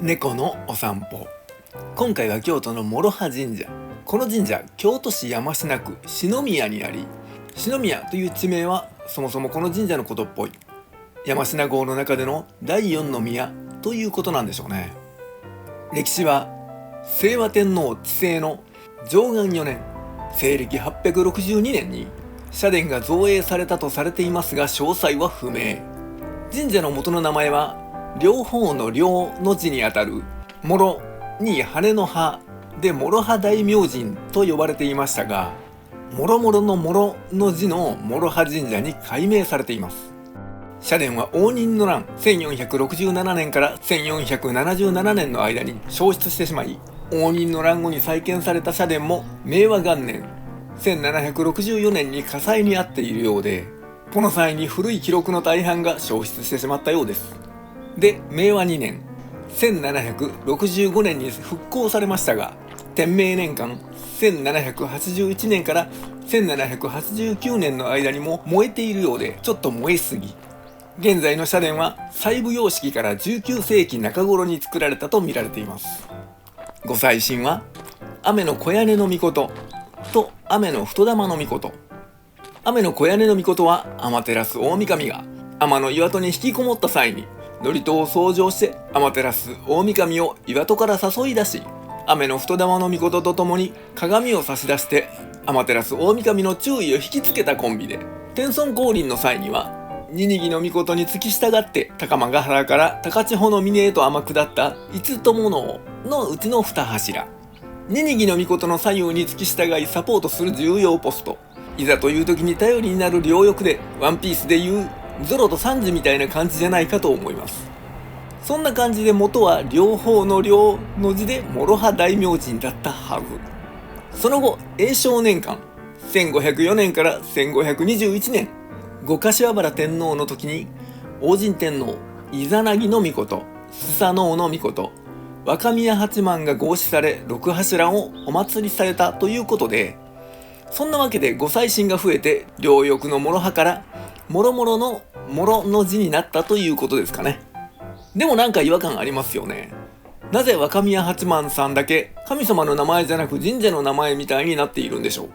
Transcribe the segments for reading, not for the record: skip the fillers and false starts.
猫のお散歩。今回は京都の諸葉神社。この神社、京都市山科区篠宮にあり、篠宮という地名はそもそもこの神社のことっぽい。山科郷の中での第四の宮ということなんでしょうね。歴史は清和天皇治世の貞観4年、西暦862年に社殿が造営されたとされていますが、詳細は不明。神社の元の名前は両方の両の字にあたる諸に羽の葉で諸葉大明神と呼ばれていましたが、諸々の諸の字の諸葉神社に改名されています。社殿は応仁の乱1467年から1477年の間に焼失してしまい、応仁の乱後に再建された社殿も明和元年1764年に火災に遭っているようで、この際に古い記録の大半が消失してしまったようです。で、明和2年1765年に復興されましたが、天明年間1781年から1789年の間にも燃えているようで、ちょっと燃えすぎ。現在の社殿は細部様式から19世紀中頃に作られたと見られています。ご祭神は雨の小屋根の命と雨の太玉の命。雨の小屋根の命は天照大神が天の岩戸に引きこもった際に祝詞を奏上して天照大神を岩戸から誘い出し、雨の太玉の命とともに鏡を差し出して天照大神の注意を引きつけたコンビで、天孫降臨の際にはニニギの命に付き従って高間ヶ原から高千穂の峰へと天下った五友能のうちの2柱。ニニギの命の左右に付き従いサポートする重要ポスト。いざという時に頼りになる両翼で、ワンピースでいうゾロとサンジみたいな感じじゃないかと思います。そんな感じで元は両方の両の字で諸葉大明神だったはず。その後、永正年間1504年から1521年、五柏原天皇の時に王神天皇、イザナギの命、スサノオの命、若宮八幡が合祀され六柱をお祭りされたということで、そんなわけでご祭神が増えて両翼の諸葉から諸々の諸の字になったということですかね。でもなんか違和感ありますよね。なぜ若宮八幡さんだけ神様の名前じゃなく神社の名前みたいになっているんでしょう。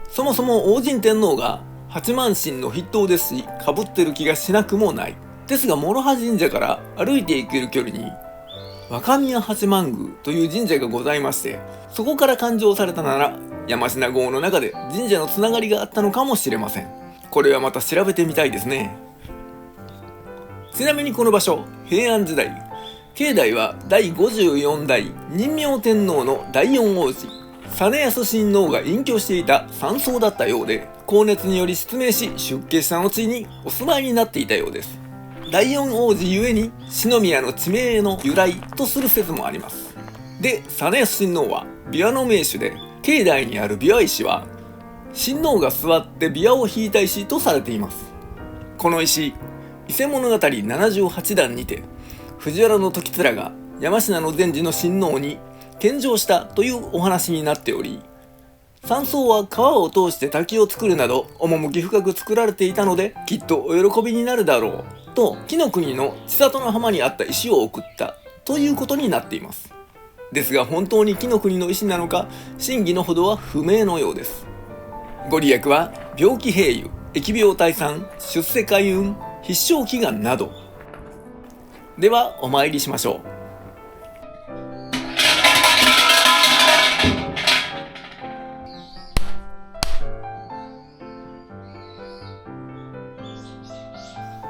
そもそも王神天皇が八幡神の筆頭ですし、被ってる気がしなくもない。ですが諸葉神社から歩いて行ける距離に若宮八幡宮という神社がございまして、そこから誕生されたなら山科郷の中で神社のつながりがあったのかもしれません。これはまた調べてみたいですね。ちなみにこの場所、平安時代、境内は第54代仁明天皇の第四王子実康親王が隠居していた山荘だったようで、高熱により失明し出家した後にお住まいになっていたようです。第四王子ゆえに篠宮の地名の由来とする説もあります。で、実康親王は琵琶の名手で、境内にある琵琶石は親王が座って琵琶を弾いた石とされています。この石、伊勢物語78段にて藤原時貫が山科の前時の親王に献上したというお話になっており、山荘は川を通して滝を作るなど趣深く作られていたので、きっとお喜びになるだろうと紀の国の千里の浜にあった石を送ったということになっています。ですが本当に紀の国の石なのか真偽のほどは不明のようです。ご利益は病気併誘、疫病退散、出世開運、必勝祈願など。ではお参りしましょ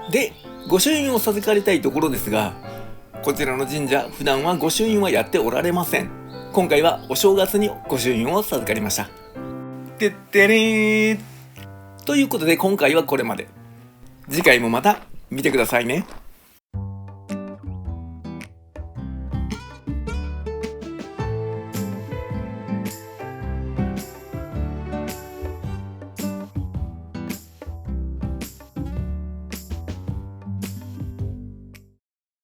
う。で、御朱印を授かりたいところですが、こちらの神社、普段は御朱印はやっておられません。今回はお正月に御朱印を授かりました。てってれーということで今回はこれまで。次回もまた見てくださいね。